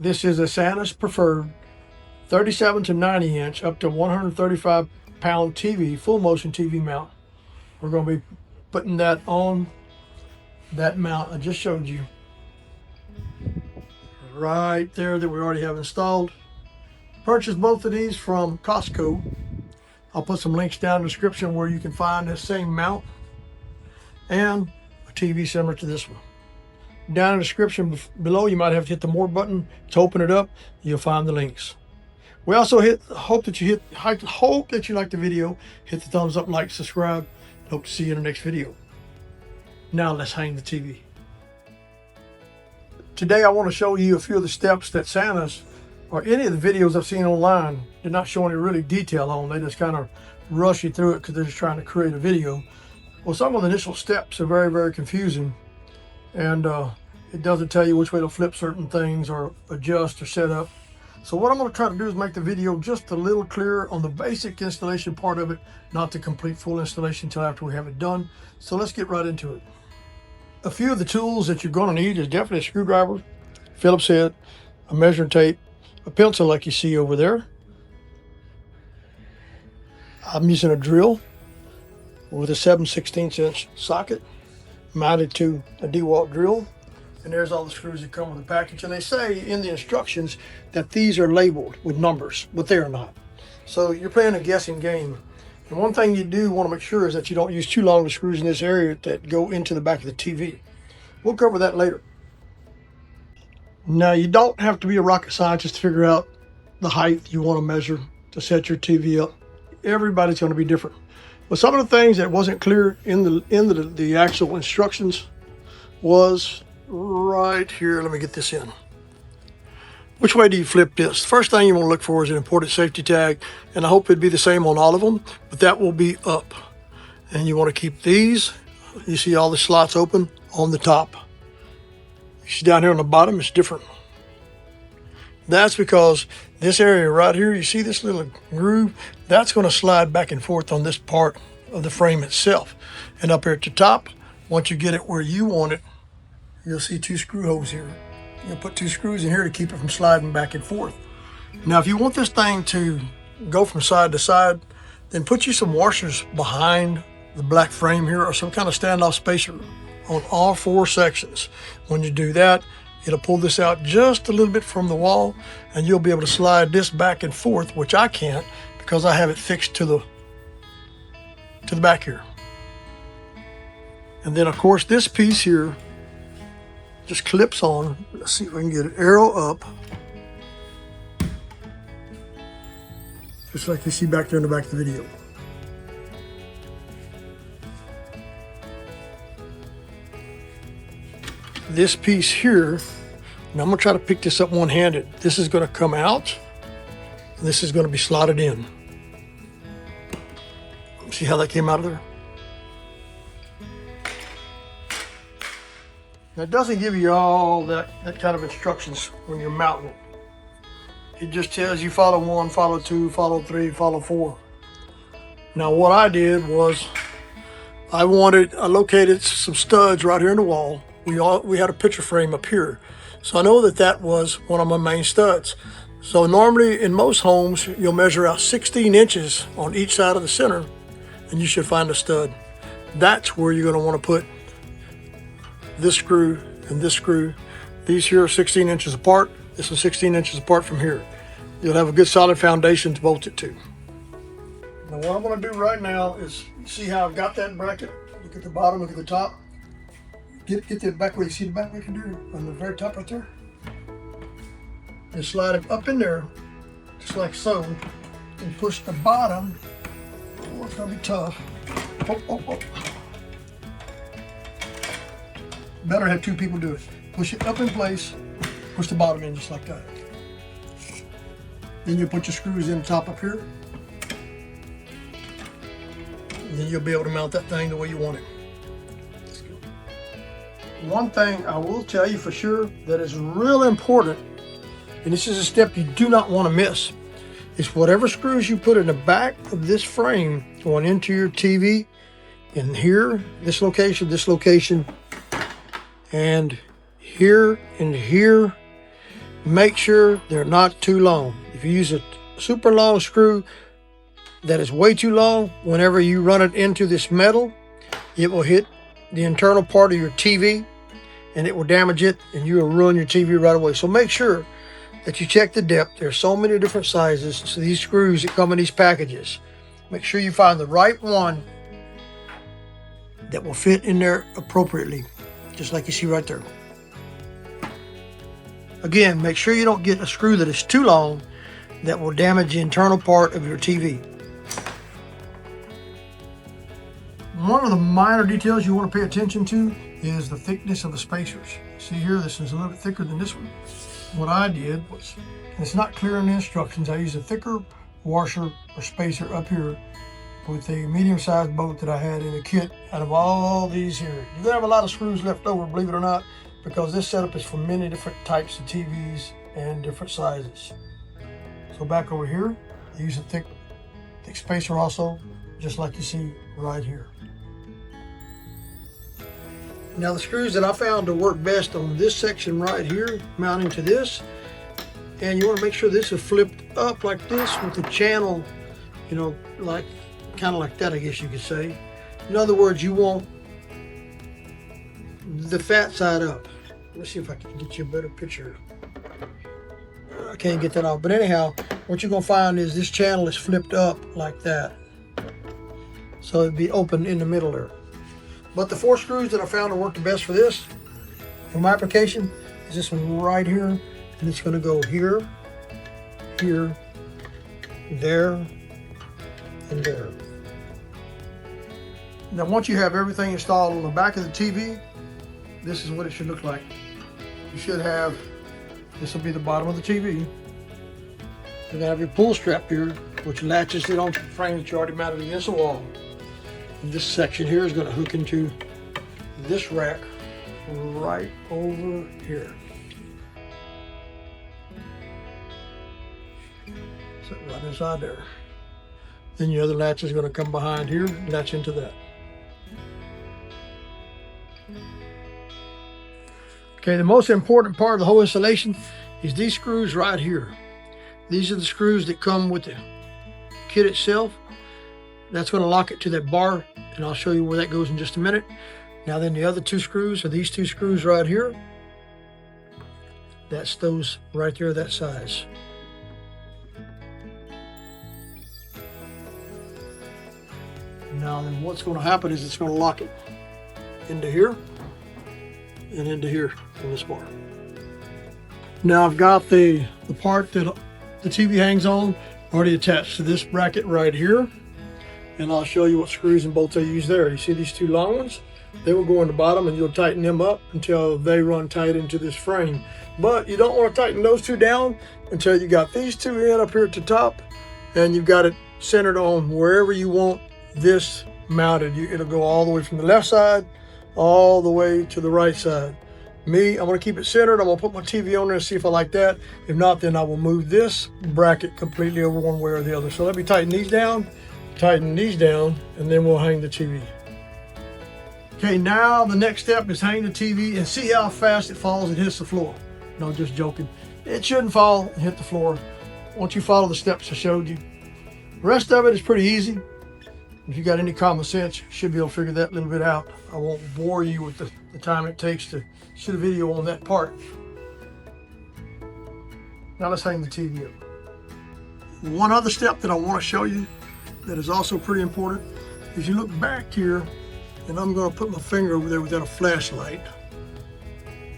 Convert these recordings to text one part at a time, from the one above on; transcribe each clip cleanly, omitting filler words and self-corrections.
This is a Sanus Preferred 37 to 90 inch up to 135 pound TV, full motion TV mount. We're going to be putting that on that mount I just showed you right there that we already have installed. Purchased both of these from Costco. I'll put some links down in the description where you can find this same mount and a TV similar to this one. Down in the description below, you might have to hit the more button to open it up. You'll find the links. We also hope that you like the video. Hit the thumbs up, like, subscribe. Hope to see you in the next video. Now let's hang the TV. Today I want to show you a few of the steps that Sanus, or any of the videos I've seen online, did not show any really detail on. They just kind of rush you through it because they're just trying to create a video. Well, some of the initial steps are very, very confusing, and it doesn't tell you which way to flip certain things or adjust or set up. So what I'm going to try to do is make the video just a little clearer on the basic installation part of it, not the complete full installation until after we have it done. So let's get right into it. A few of the tools that you're going to need is definitely a screwdriver, Phillips head, a measuring tape, a pencil like you see over there. I'm using a drill with a 7/16 inch socket mounted to a DeWalt drill. And there's all the screws that come with the package. And they say in the instructions that these are labeled with numbers, but they are not. So you're playing a guessing game. And one thing you do want to make sure is that you don't use too long of screws in this area that go into the back of the TV. We'll cover that later. Now, you don't have to be a rocket scientist to figure out the height you want to measure to set your TV up. Everybody's going to be different. But some of the things that wasn't clear in the actual instructions was right here. Let me get this in. Which way do you flip this? First thing you want to look for is an important safety tag, and I hope it'd be the same on all of them, but that will be up. And you want to keep these, you see all the slots open on the top. You see down here on the bottom, it's different. That's because this area right here, you see this little groove, that's going to slide back and forth on this part of the frame itself. And up here at the top, once you get it where you want it, you'll see two screw holes here. You'll put two screws in here to keep it from sliding back and forth. Now, if you want this thing to go from side to side, then put you some washers behind the black frame here, or some kind of standoff spacer on all four sections. When you do that, it'll pull this out just a little bit from the wall, and you'll be able to slide this back and forth, which I can't because I have it fixed to the back here. And then, of course, this piece here just clips on. Let's see if we can get an arrow up. Just like you see back there in the back of the video. This piece here, and I'm going to try to pick this up one-handed. This is going to come out, and this is going to be slotted in. See how that came out of there? Now, it doesn't give you all that kind of instructions when you're mounting it. It just tells you follow 1, follow 2, follow 3, follow 4. Now, what I did was I located some studs right here in the wall. We had a picture frame up here. So I know that was one of my main studs. So normally in most homes, you'll measure out 16 inches on each side of the center, and you should find a stud. That's where you're going to want to put this screw and this screw. These here are 16 inches apart. This is 16 inches apart from here. You'll have a good solid foundation to bolt it to. Now, what I'm going to do right now is, see how I've got that bracket? Look at the bottom, look at the top. Get the back where you see the back we can do on the very top right there. And slide it up in there, just like so, and push the bottom. Oh, it's going to be tough. Oh. Better have two people do it. Push it up in place, push the bottom in just like that. Then you put your screws in the top up here. And then you'll be able to mount that thing the way you want it. One thing I will tell you for sure that is real important, and this is a step you do not want to miss, is whatever screws you put in the back of this frame going into your TV, in here, this location, and here and here, make sure they're not too long. If you use a super long screw that is way too long, whenever you run it into this metal, it will hit the internal part of your TV and it will damage it, and you will ruin your TV right away. So make sure that you check the depth. There's so many different sizes. So these screws that come in these packages, make sure you find the right one that will fit in there appropriately, just like you see right there. Again, make sure you don't get a screw that is too long that will damage the internal part of your TV. One of the minor details you want to pay attention to is the thickness of the spacers. See here, this is a little bit thicker than this one. What I did was, and it's not clear in the instructions, I used a thicker washer or spacer up here with a medium-sized bolt that I had in the kit out of all these here. You're gonna have a lot of screws left over, believe it or not, because this setup is for many different types of TVs and different sizes. So back over here, I use a thick spacer also, just like you see right here. Now the screws that I found to work best on this section right here, mounting to this, and you want to make sure this is flipped up like this with the channel, you know, like kind of like that, I guess you could say. In other words, you want the fat side up. Let's see if I can get you a better picture. I can't get that off, but anyhow, what you're gonna find is this channel is flipped up like that, so it'd be open in the middle there. But the 4 screws that I found to work the best for this, for my application, is this one right here, and it's going to go here, here, there, and there. Now once you have everything installed on the back of the TV, this is what it should look like. You should have, this will be the bottom of the TV. You're going to have your pull strap here, which latches it onto the frame that you already mounted against the wall. This section here is going to hook into this rack right over here. So right inside there. Then your other latch is going to come behind here, latch into that. Okay, the most important part of the whole installation is these screws right here. These are the screws that come with the kit itself. That's going to lock it to that bar, and I'll show you where that goes in just a minute. Now then, the other 2 screws are these 2 screws right here. That's those right there, that size. Now then, what's going to happen is it's going to lock it into here and into here on this bar. Now I've got the part that the TV hangs on already attached to this bracket right here. And I'll show you what screws and bolts I use there. You see these 2 long ones? They will go in the bottom, and you'll tighten them up until they run tight into this frame. But you don't want to tighten those 2 down until you got these 2 in up here at the top, and you've got it centered on wherever you want this mounted. It'll go all the way from the left side all the way to the right side. Me, I'm going to keep it centered. I'm going to put my TV on there and see if I like that. If not, then I will move this bracket completely over one way or the other. So let me tighten these down. Tighten these down, and then we'll hang the TV. Okay, now the next step is hang the TV and see how fast it falls and hits the floor. No, just joking. It shouldn't fall and hit the floor once you follow the steps I showed you. The rest of it is pretty easy. If you got any common sense, you should be able to figure that little bit out. I won't bore you with the time it takes to shoot a video on that part. Now let's hang the TV up. One other step that I want to show you that is also pretty important is you look back here, and I'm going to put my finger over there without a flashlight.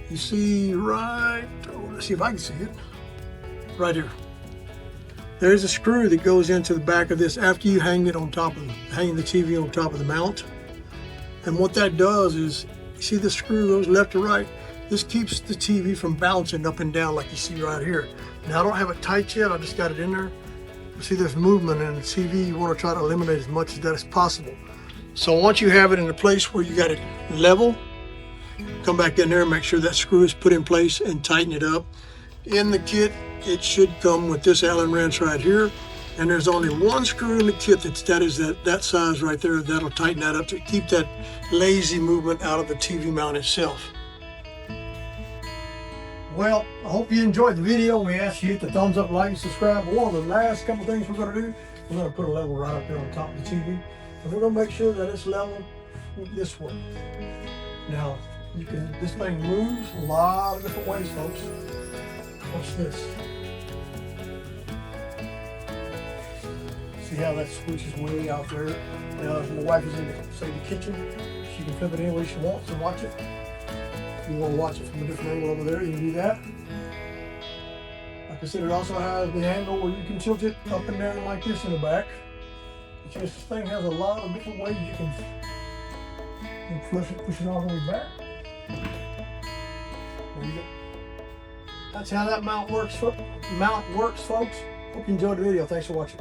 You see right, let's see if I can see it, right here. There's a screw that goes into the back of this after you hang it on top of hang the TV on top of the mount. And what that does is, you see the screw goes left to right. This keeps the TV from bouncing up and down like you see right here. Now I don't have it tight yet, I just got it in there. See, there's movement in the TV. You want to try to eliminate as much of that as possible. So once you have it in a place where you got it level, come back in there and make sure that screw is put in place and tighten it up. In the kit, it should come with this Allen wrench right here, and there's only 1 screw in the kit that size right there. That'll tighten that up to keep that lazy movement out of the TV mount itself. Well, I hope you enjoyed the video. We asked you to hit the thumbs up, like, and subscribe. One of the last couple things we're going to do, we're going to put a level right up there on top of the TV. And we're going to make sure that it's level this way. Now, this thing moves a lot of different ways, folks. Watch this. See how that switch is way out there? Now, if my wife is in, say, the kitchen, she can flip it any way she wants and watch it. If you want to watch it from a different angle over there, you can do that. Like I said, it also has the angle where you can tilt it up and down like this in the back. This thing has a lot of different ways you can push it all the way back. There you go. That's how that mount works, folks. Hope you enjoyed the video. Thanks for watching.